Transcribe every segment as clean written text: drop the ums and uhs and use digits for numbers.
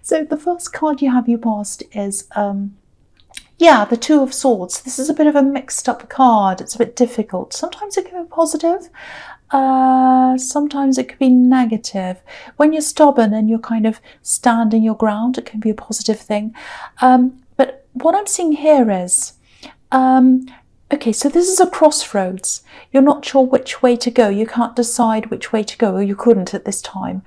So the first card you have you passed is, yeah, the Two of Swords. This is a bit of a mixed up card. It's a bit difficult. Sometimes it can be positive. Sometimes it could be negative. When you're stubborn and you're kind of standing your ground, it can be a positive thing. But what I'm seeing here is, okay, so this is a crossroads. You're not sure which way to go. You can't decide which way to go, or you couldn't at this time.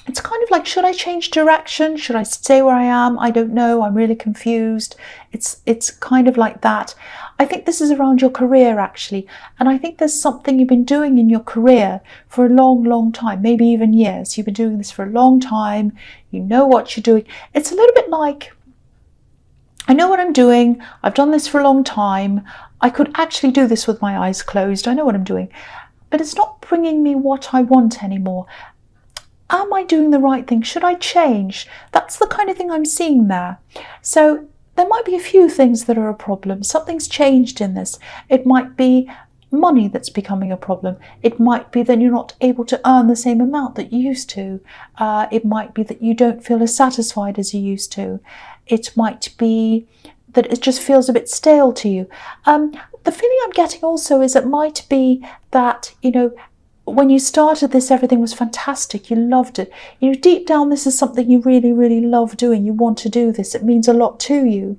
It's kind of like, should I change direction? Should I stay where I am? I don't know. I'm really confused. It's kind of like that. I think this is around your career, actually. And I think there's something you've been doing in your career for a long, long time, maybe even years. You've been doing this for a long time. You know what you're doing. It's a little bit like, I know what I'm doing. I've done this for a long time. I could actually do this with my eyes closed. I know what I'm doing. But it's not bringing me what I want anymore. Am I doing the right thing? Should I change? That's the kind of thing I'm seeing there. So there might be a few things that are a problem. Something's changed in this. It might be money that's becoming a problem. It might be that you're not able to earn the same amount that you used to. It might be that you don't feel as satisfied as you used to. It might be that it just feels a bit stale to you. The feeling I'm getting also is it might be that, you know, when you started this, everything was fantastic. You loved it. You know, deep down, this is something you really, really love doing. You want to do this. It means a lot to you.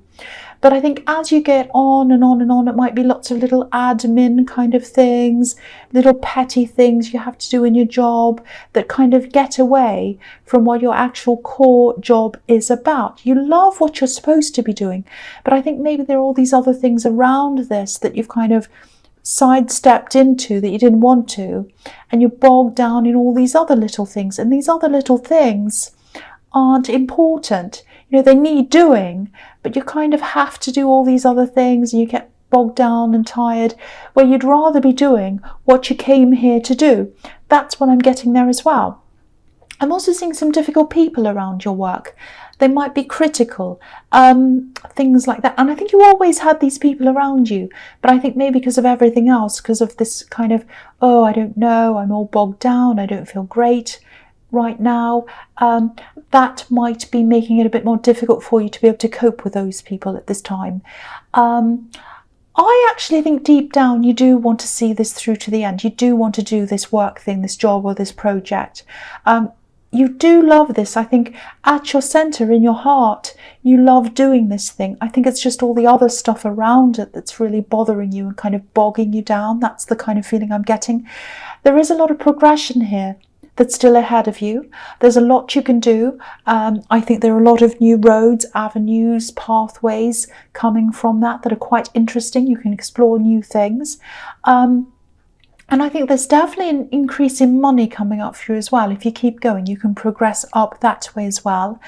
But I think as you get on and on and on, it might be lots of little admin kind of things, little petty things you have to do in your job that kind of get away from what your actual core job is about. You love what you're supposed to be doing, but I think maybe there are all these other things around this that you've kind of sidestepped into that you didn't want to, and you're bogged down in all these other little things, and these other little things aren't important. You know, they need doing, but you kind of have to do all these other things, and you get bogged down and tired where you'd rather be doing what you came here to do. That's what I'm getting there as well. I'm also seeing some difficult people around your work. They might be critical, things like that. And I think you always had these people around you, but I think maybe because of everything else, because of this kind of, oh, I don't know, I'm all bogged down, I don't feel great right now, that might be making it a bit more difficult for you to be able to cope with those people at this time. I actually think deep down you do want to see this through to the end. You do want to do this work thing, this job or this project. You do love this. I think at your centre, in your heart, you love doing this thing. I think it's just all the other stuff around it that's really bothering you and kind of bogging you down. That's the kind of feeling I'm getting. There is a lot of progression here that's still ahead of you. There's a lot you can do. I think there are a lot of new roads, avenues, pathways coming from that are quite interesting. You can explore new things. And I think there's definitely an increase in money coming up for you as well. If you keep going, you can progress up that way as well.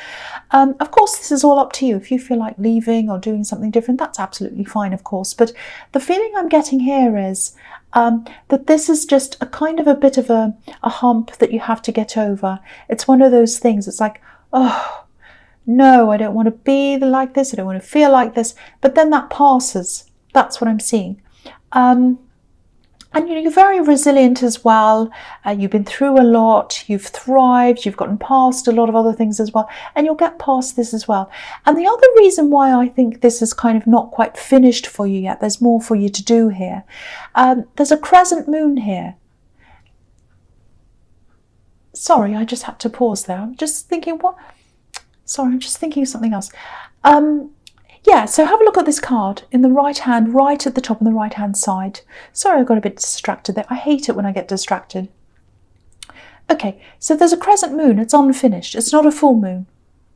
Of course, this is all up to you. If you feel like leaving or doing something different, that's absolutely fine, of course. But the feeling I'm getting here is that this is just a kind of a bit of a hump that you have to get over. It's one of those things. It's like, oh, no, I don't want to be like this. I don't want to feel like this. But then that passes. That's what I'm seeing. And you know, you're very resilient as well. You've been through a lot, you've thrived, you've gotten past a lot of other things as well, and you'll get past this as well. And the other reason why I think this is kind of not quite finished for you yet, there's more for you to do here. There's a crescent moon here. Sorry, I just had to pause there. I'm just thinking I'm just thinking of something else. Yeah, so have a look at this card in the right hand, right at the top on the right hand side. Sorry, I got a bit distracted there. I hate it when I get distracted. Okay, so there's a crescent moon. It's unfinished. It's not a full moon.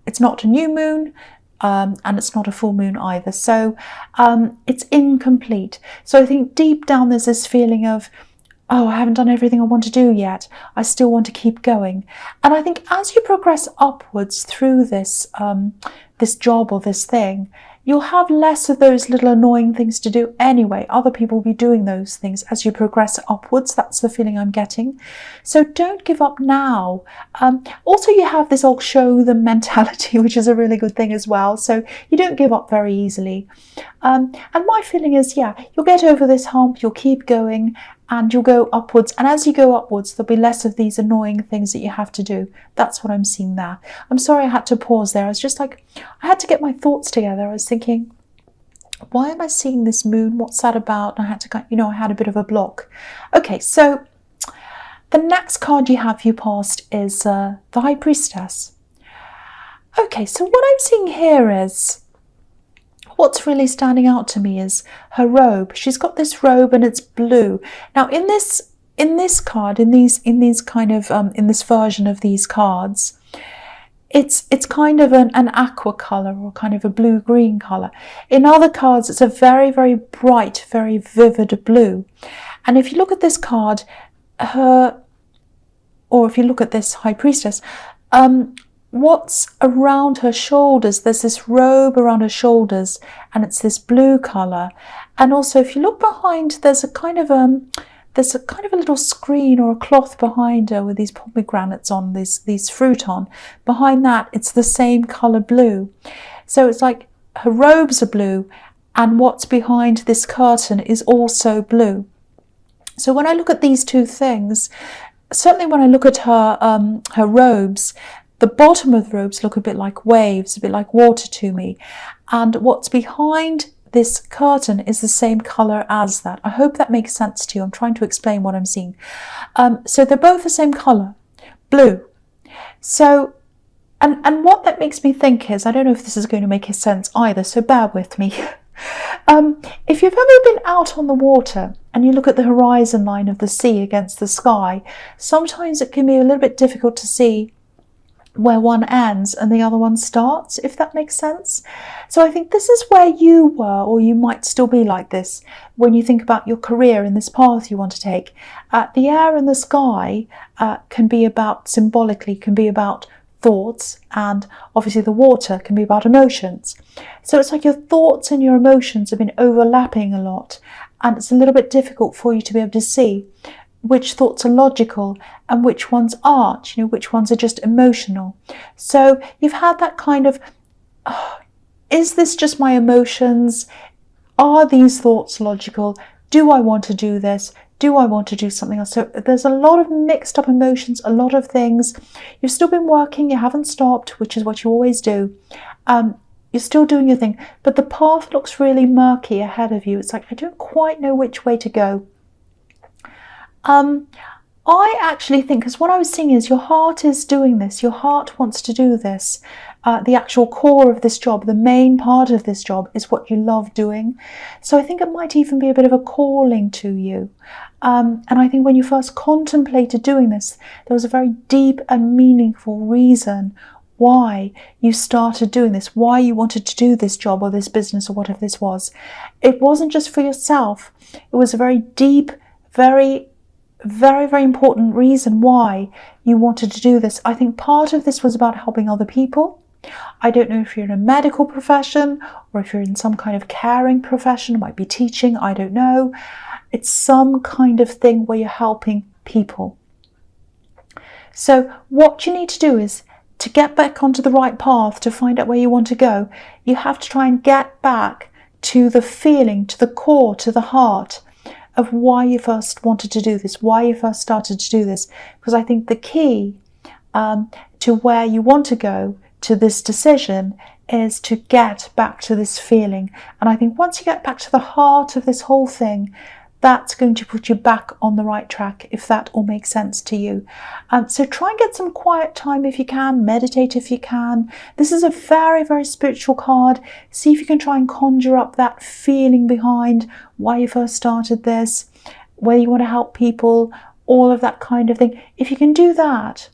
It's not a new moon, and it's not a full moon either. So it's incomplete. So I think deep down there's this feeling of, oh, I haven't done everything I want to do yet. I still want to keep going. And I think as you progress upwards through this, this job or this thing, you'll have less of those little annoying things to do anyway. Other people will be doing those things as you progress upwards. That's the feeling I'm getting. So don't give up now. Also, you have this I'll show them mentality, which is a really good thing as well. So you don't give up very easily. And my feeling is, yeah, you'll get over this hump, you'll keep going, and you'll go upwards. And as you go upwards, there'll be less of these annoying things that you have to do. That's what I'm seeing there. I'm sorry I had to pause there. I was just like, I had to get my thoughts together. I was thinking, why am I seeing this moon? What's that about? And I had to, you know, I had a bit of a block. Okay, so the next card you have you passed is the High Priestess. Okay, so what I'm seeing here is, what's really standing out to me is her robe. She's got this robe and it's blue. Now in this card, in this version of these cards, it's kind of an aqua color or kind of a blue-green color. In other cards, it's a very, very bright, very vivid blue. And if you look at this card, or if you look at this High Priestess, what's around her shoulders, there's this robe around her shoulders and it's this blue color. And also if you look behind, there's a kind of a little screen or a cloth behind her with these pomegranates on, these fruit on. Behind that, it's the same color blue. So it's like her robes are blue and what's behind this curtain is also blue. So when I look at these two things, certainly when I look at her robes, the bottom of the robes look a bit like waves, a bit like water to me. And what's behind this curtain is the same colour as that. I hope that makes sense to you. I'm trying to explain what I'm seeing. So they're both the same colour, blue. So, and what that makes me think is, I don't know if this is going to make sense either, so bear with me. If you've ever been out on the water and you look at the horizon line of the sea against the sky, sometimes it can be a little bit difficult to see where one ends and the other one starts, if that makes sense. So I think this is where you were, or you might still be like this, when you think about your career and this path you want to take. The air and the sky can be about, symbolically, can be about thoughts, and obviously the water can be about emotions. So it's like your thoughts and your emotions have been overlapping a lot, and it's a little bit difficult for you to be able to see which thoughts are logical and which ones aren't, you know, which ones are just emotional. So you've had that kind of, is this just my emotions? Are these thoughts logical? Do I want to do this? Do I want to do something else? So there's a lot of mixed up emotions, a lot of things. You've still been working, you haven't stopped, which is what you always do. You're still doing your thing, but the path looks really murky ahead of you. It's like, I don't quite know which way to go. I actually think, because what I was seeing is your heart is doing this. Your heart wants to do this. The actual core of this job, the main part of this job, is what you love doing. So I think it might even be a bit of a calling to you. And I think when you first contemplated doing this, there was a very deep and meaningful reason why you started doing this, why you wanted to do this job or this business or whatever this was. It wasn't just for yourself. It was a very deep, very important reason why you wanted to do this. I think part of this was about helping other people. I don't know if you're in a medical profession or if you're in some kind of caring profession, it might be teaching, I don't know. It's some kind of thing where you're helping people. So what you need to do is, to get back onto the right path, to find out where you want to go, you have to try and get back to the feeling, to the core, to the heart of why you first wanted to do this, why you first started to do this. Because I think the key to where you want to go, to this decision, is to get back to this feeling. And I think once you get back to the heart of this whole thing, that's going to put you back on the right track, if that all makes sense to you. So try and get some quiet time if you can, meditate if you can. This is a very, very spiritual card. See if you can try and conjure up that feeling behind why you first started this, whether you want to help people, all of that kind of thing. If you can do that,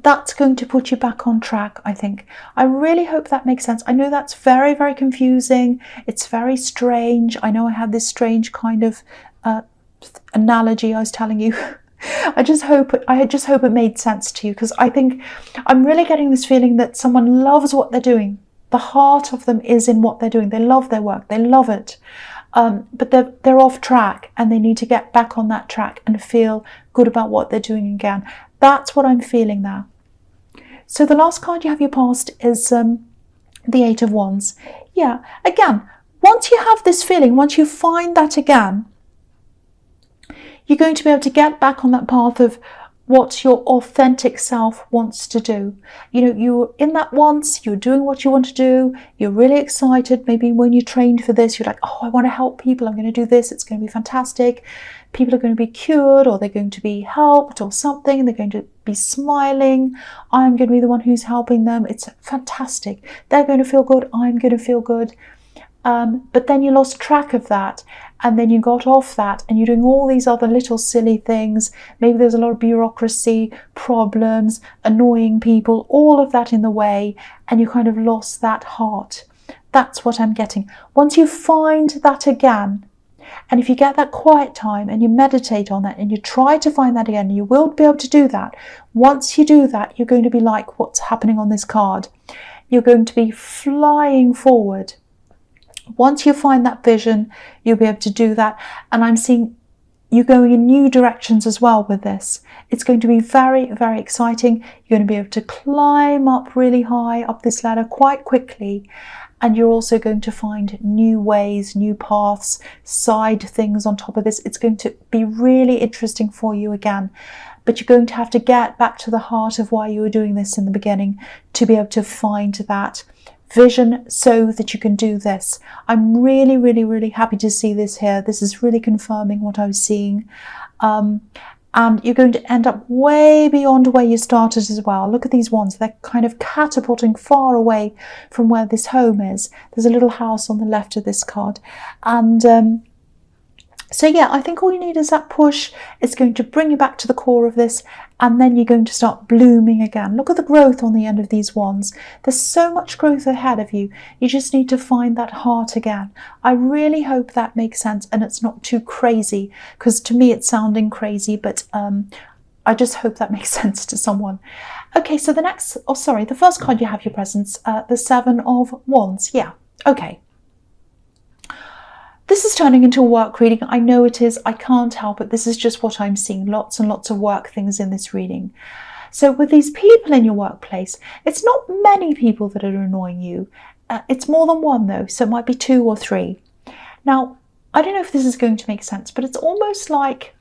that's going to put you back on track, I think. I really hope that makes sense. I know that's very, very confusing. It's very strange. I know I had this strange kind of analogy I was telling you. I just hope it made sense to you, because I think I'm really getting this feeling that someone loves what they're doing. The heart of them is in what they're doing. They love their work. They love it. But they're off track, and they need to get back on that track and feel good about what they're doing again. That's what I'm feeling there. So the last card you have your past is the Eight of Wands. Yeah, again, once you have this feeling, once you find that again, you're going to be able to get back on that path of what your authentic self wants to do. You know, you're in that once, you're doing what you want to do, you're really excited. Maybe when you trained for this, you're like, oh, I want to help people, I'm going to do this, it's going to be fantastic. People are going to be cured, or they're going to be helped, or something. They're going to be smiling. I'm going to be the one who's helping them. It's fantastic. They're going to feel good. I'm going to feel good. But then you lost track of that, and then you got off that, and you're doing all these other little silly things. Maybe there's a lot of bureaucracy, problems, annoying people, all of that in the way, and you kind of lost that heart. That's what I'm getting. Once you find that again, and if you get that quiet time and you meditate on that and you try to find that again, you will be able to do that. Once you do that, you're going to be like what's happening on this card. You're going to be flying forward. Once you find that vision, you'll be able to do that. And I'm seeing you going in new directions as well with this. It's going to be very, very exciting. You're going to be able to climb up really high up this ladder quite quickly. And you're also going to find new ways, new paths, side things on top of this. It's going to be really interesting for you again. But you're going to have to get back to the heart of why you were doing this in the beginning to be able to find that vision so that you can do this. I'm really, really, really happy to see this here. This is really confirming what I was seeing. And you're going to end up way beyond where you started as well. Look at these ones. They're kind of catapulting far away from where this home is. There's a little house on the left of this card. And so yeah, I think all you need is that push. It's going to bring you back to the core of this, and then you're going to start blooming again. Look at the growth on the end of these wands. There's so much growth ahead of you. You just need to find that heart again. I really hope that makes sense and it's not too crazy, because to me it's sounding crazy, but I just hope that makes sense to someone. Okay, so the first card you have your presence, the Seven of Wands. Yeah, okay. This is turning into a work reading. I know it is. I can't help it. This is just what I'm seeing. Lots and lots of work things in this reading. So with these people in your workplace, it's not many people that are annoying you. It's more than one though. So it might be 2 or 3. Now, I don't know if this is going to make sense, but it's almost like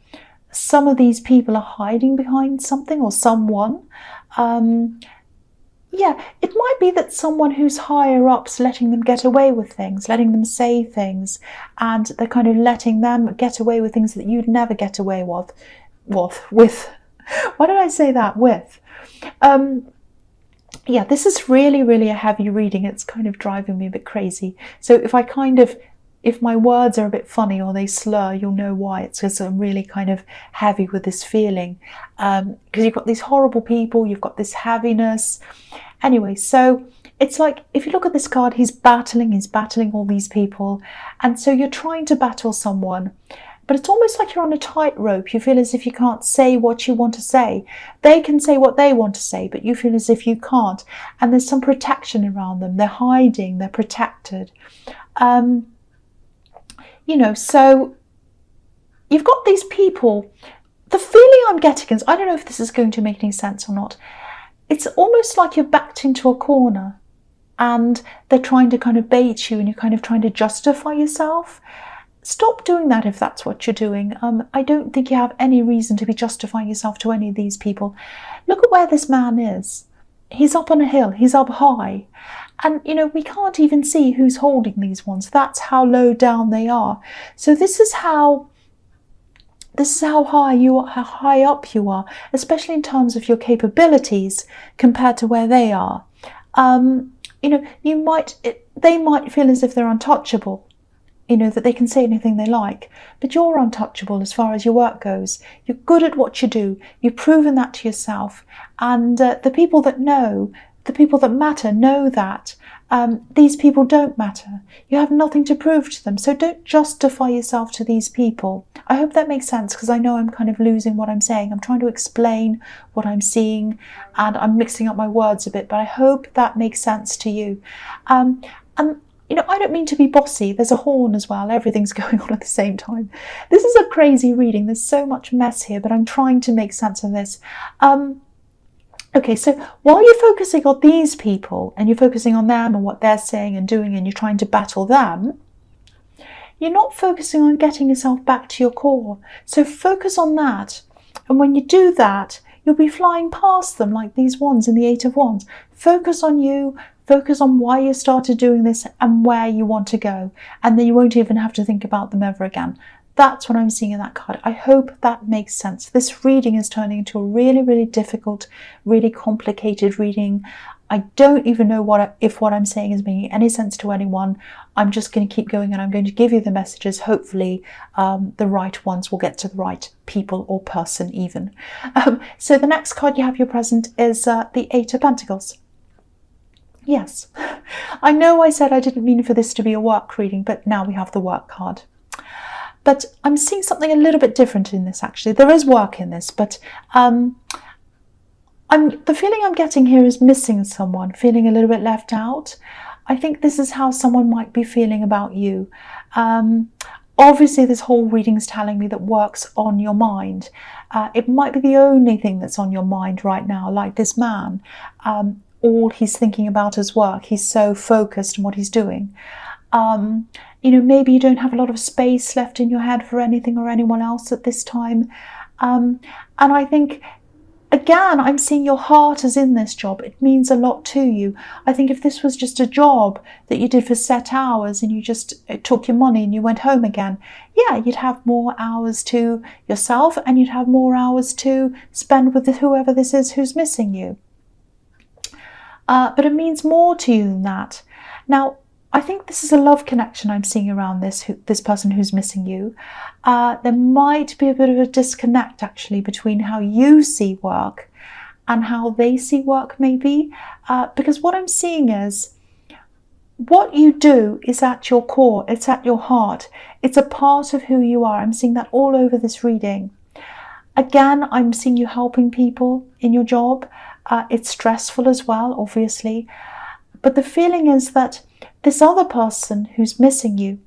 some of these people are hiding behind something or someone. Yeah, it might be that someone who's higher up's letting them get away with things, letting them say things, and they're kind of letting them get away with things that you'd never get away with. Why did I say that? With. Yeah, this is really, really a heavy reading. It's kind of driving me a bit crazy. So if my words are a bit funny or they slur, you'll know why. It's because I'm really kind of heavy with this feeling. Because you've got these horrible people, you've got this heaviness. Anyway, so it's like, if you look at this card, he's battling all these people. And so you're trying to battle someone, but it's almost like you're on a tightrope. You feel as if you can't say what you want to say. They can say what they want to say, but you feel as if you can't. And there's some protection around them. They're hiding, they're protected. You know, so you've got these people. The feeling I'm getting is, I don't know if this is going to make any sense or not. It's almost like you're backed into a corner and they're trying to kind of bait you and you're kind of trying to justify yourself. Stop doing that if that's what you're doing. I don't think you have any reason to be justifying yourself to any of these people. Look at where this man is. He's up on a hill, he's up high. And, you know, we can't even see who's holding these ones. That's how low down they are. So this is how high you are, how high up you are, especially in terms of your capabilities compared to where they are. You know, they might feel as if they're untouchable, you know, that they can say anything they like, but you're untouchable as far as your work goes. You're good at what you do. You've proven that to yourself. And the people that matter know that. These people don't matter. You have nothing to prove to them. So don't justify yourself to these people. I hope that makes sense, because I know I'm kind of losing what I'm saying. I'm trying to explain what I'm seeing and I'm mixing up my words a bit, but I hope that makes sense to you. And you know, I don't mean to be bossy. There's a horn as well. Everything's going on at the same time. This is a crazy reading. There's so much mess here, but I'm trying to make sense of this. Okay, so while you're focusing on these people and you're focusing on them and what they're saying and doing and you're trying to battle them, you're not focusing on getting yourself back to your core. So focus on that. And when you do that, you'll be flying past them like these wands in the Eight of Wands. Focus on you, focus on why you started doing this and where you want to go. And then you won't even have to think about them ever again. That's what I'm seeing in that card. I hope that makes sense. This reading is turning into a really, really difficult, really complicated reading. I don't even know if what I'm saying is making any sense to anyone. I'm just going to keep going and I'm going to give you the messages. Hopefully the right ones will get to the right people or person even. So the next card you have your present is the Eight of Pentacles. Yes, I know I said I didn't mean for this to be a work reading, but now we have the work card. But I'm seeing something a little bit different in this actually. There is work in this, but the feeling I'm getting here is missing someone, feeling a little bit left out. I think this is how someone might be feeling about you. Obviously, this whole reading is telling me that work's on your mind. It might be the only thing that's on your mind right now, like this man. All he's thinking about is work. He's so focused on what he's doing. You know, maybe you don't have a lot of space left in your head for anything or anyone else at this time. And I think, again, I'm seeing your heart is in this job. It means a lot to you. I think if this was just a job that you did for set hours and you just took your money and you went home again, yeah, you'd have more hours to yourself and you'd have more hours to spend with whoever this is who's missing you. But it means more to you than that. Now, I think this is a love connection I'm seeing around this person who's missing you. There might be a bit of a disconnect actually between how you see work and how they see work maybe. Because what I'm seeing is what you do is at your core, it's at your heart. It's a part of who you are. I'm seeing that all over this reading. Again, I'm seeing you helping people in your job. It's stressful as well, obviously. But the feeling is that this other person who's missing you,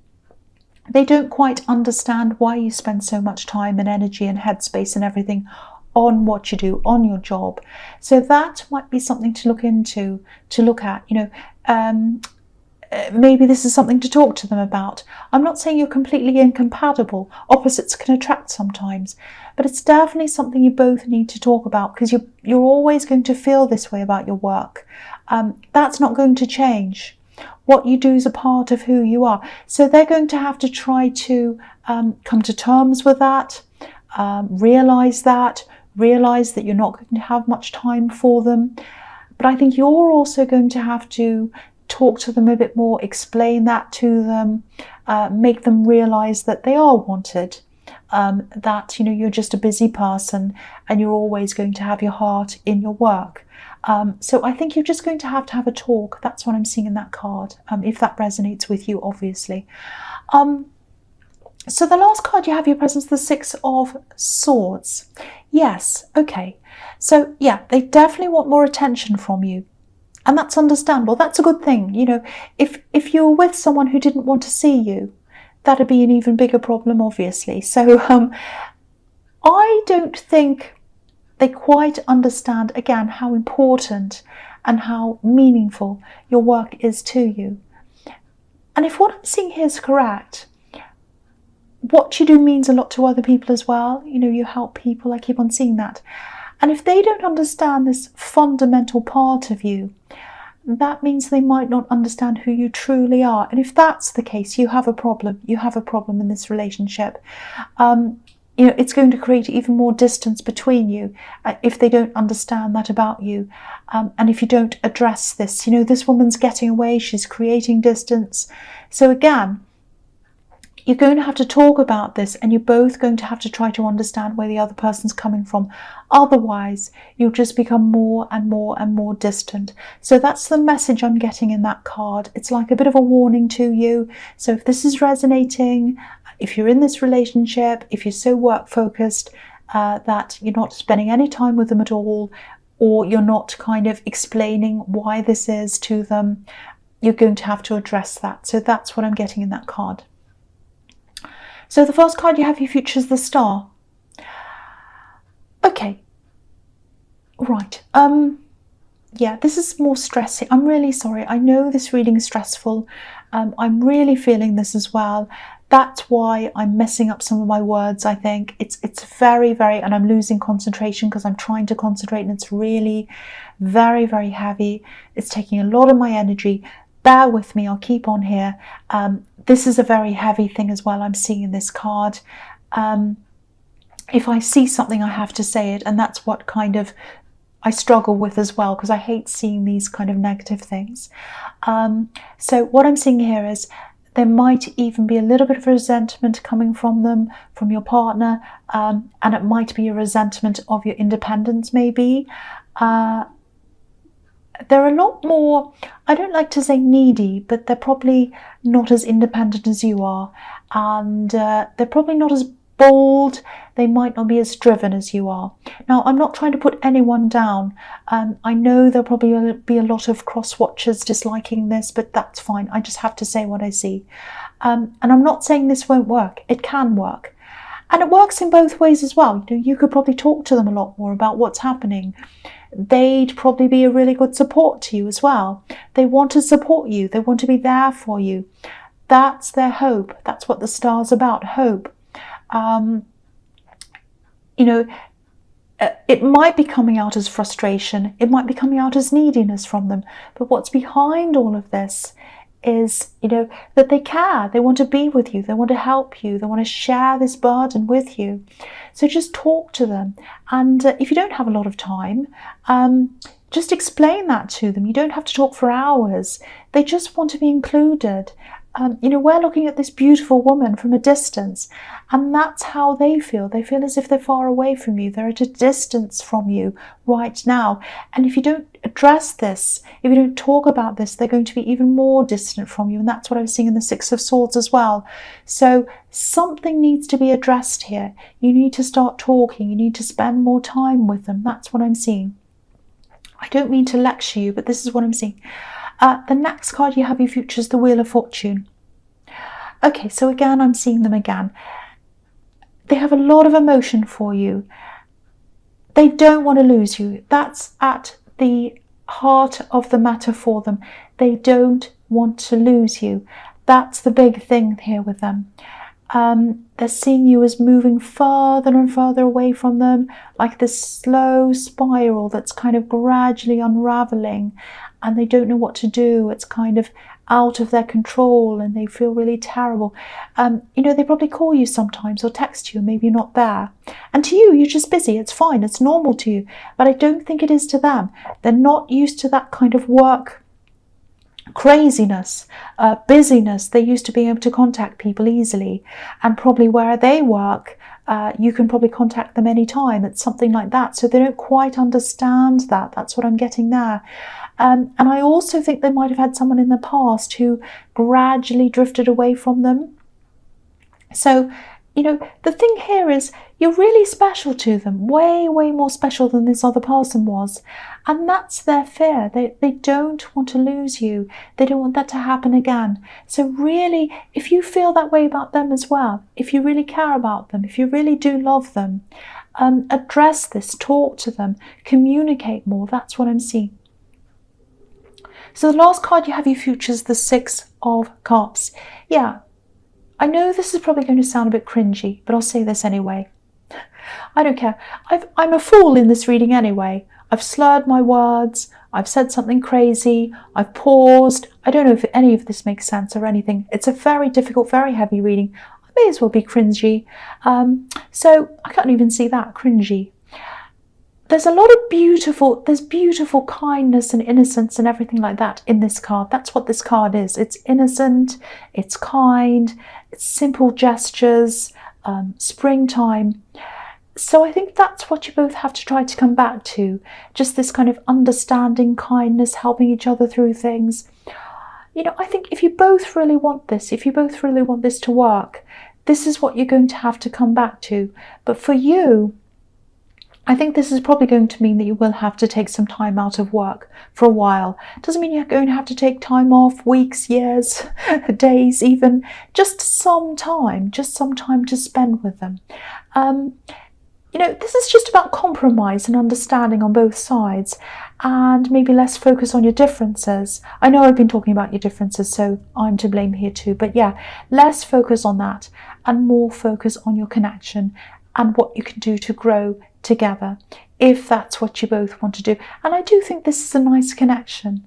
they don't quite understand why you spend so much time and energy and headspace and everything on what you do, on your job. So that might be something to look into, to look at, you know. Maybe this is something to talk to them about. I'm not saying you're completely incompatible. Opposites can attract sometimes. But it's definitely something you both need to talk about because you're always going to feel this way about your work. That's not going to change. What you do is a part of who you are. So they're going to have to try to come to terms with that, realize that you're not going to have much time for them. But I think you're also going to have to talk to them a bit more, explain that to them, make them realize that they are wanted, that, you know, you're just a busy person and you're always going to have your heart in your work. So I think you're just going to have a talk. That's what I'm seeing in that card, if that resonates with you, obviously. So the last card you have your presence, the Six of Swords. Yes, okay. So yeah, they definitely want more attention from you. And that's understandable. That's a good thing. You know, if you were with someone who didn't want to see you, that'd be an even bigger problem, obviously. So I don't think they quite understand, again, how important and how meaningful your work is to you. And if what I'm seeing here is correct, what you do means a lot to other people as well. You know, you help people. I keep on seeing that. And if they don't understand this fundamental part of you, that means they might not understand who you truly are. And if that's the case, you have a problem. You have a problem in this relationship. You know, it's going to create even more distance between you if they don't understand that about you. And if you don't address this, you know, this woman's getting away, she's creating distance. So again, you're going to have to talk about this and you're both going to have to try to understand where the other person's coming from. Otherwise, you'll just become more and more and more distant. So that's the message I'm getting in that card. It's like a bit of a warning to you. So if this is resonating, if you're in this relationship, if you're so work focused that you're not spending any time with them at all, or you're not kind of explaining why this is to them, you're going to have to address that. So that's what I'm getting in that card. So the first card you have your future is the Star. Okay. Right. Yeah, this is more stressing. I'm really sorry. I know this reading is stressful. I'm really feeling this as well. That's why I'm messing up some of my words, I think. It's very, very, and I'm losing concentration because I'm trying to concentrate, and it's really very, very heavy. It's taking a lot of my energy. Bear with me, I'll keep on here. This is a very heavy thing as well I'm seeing in this card. If I see something, I have to say it, and that's what kind of I struggle with as well, because I hate seeing these kind of negative things. So what I'm seeing here is there might even be a little bit of resentment coming from them, from your partner, and it might be a resentment of your independence maybe. They're a lot more, I don't like to say needy, but they're probably not as independent as you are, and they're probably not as bold. They might not be as driven as you are. Now, I'm not trying to put anyone down. I know there'll probably be a lot of cross-watchers disliking this, but that's fine. I just have to say what I see. And I'm not saying this won't work. It can work. And it works in both ways as well. You know, you could probably talk to them a lot more about what's happening. They'd probably be a really good support to you as well. They want to support you. They want to be there for you. That's their hope. That's what the star's about, hope. You know, it might be coming out as frustration. It might be coming out as neediness from them. But what's behind all of this is, you know, that they care. They want to be with you. They want to help you. They want to share this burden with you. So just talk to them. And if you don't have a lot of time, just explain that to them. You don't have to talk for hours. They just want to be included. You know, we're looking at this beautiful woman from a distance, and that's how they feel. They feel as if they're far away from you. They're at a distance from you right now. And if you don't address this, if you don't talk about this, they're going to be even more distant from you. And that's what I was seeing in the Six of Swords as well. So something needs to be addressed here. You need to start talking. You need to spend more time with them. That's what I'm seeing. I don't mean to lecture you, but this is what I'm seeing. The next card you have your future is the Wheel of Fortune. Okay, so again, I'm seeing them again. They have a lot of emotion for you. They don't want to lose you. That's at the heart of the matter for them. They don't want to lose you. That's the big thing here with them. They're seeing you as moving further and further away from them, like this slow spiral that's kind of gradually unraveling, and they don't know what to do. It's kind of out of their control, and they feel really terrible. You know, they probably call you sometimes or text you, and maybe you're not there. And to you, you're just busy. It's fine. It's normal to you. But I don't think it is to them. They're not used to that kind of work craziness, busyness. They're used to being able to contact people easily, and probably where they work, you can probably contact them anytime. It's something like that. So they don't quite understand that. That's what I'm getting there. And I also think they might have had someone in the past who gradually drifted away from them. So, you know, the thing here is you're really special to them, way, way more special than this other person was. And that's their fear. They don't want to lose you. They don't want that to happen again. So really, if you feel that way about them as well, if you really care about them, if you really do love them, address this, talk to them, communicate more. That's what I'm seeing. So the last card you have your future is the Six of Cups. Yeah, I know this is probably going to sound a bit cringy, but I'll say this anyway. I don't care. I'm a fool in this reading anyway. I've slurred my words. I've said something crazy. I've paused. I don't know if any of this makes sense or anything. It's a very difficult, very heavy reading. I may as well be cringy. So I can't even see that, cringy. There's a lot of beautiful kindness and innocence and everything like that in this card. That's what this card is. It's innocent, it's kind, it's simple gestures, springtime. So I think that's what you both have to try to come back to. Just this kind of understanding, kindness, helping each other through things. You know, I think if you both really want this, if you both really want this to work, this is what you're going to have to come back to. But for you, I think this is probably going to mean that you will have to take some time out of work for a while. Doesn't mean you're going to have to take time off, weeks, years, days even. Just some time to spend with them. you know, this is just about compromise and understanding on both sides, and maybe less focus on your differences. I know I've been talking about your differences, so I'm to blame here too, but yeah, less focus on that and more focus on your connection and what you can do to grow together, if that's what you both want to do. And I do think this is a nice connection.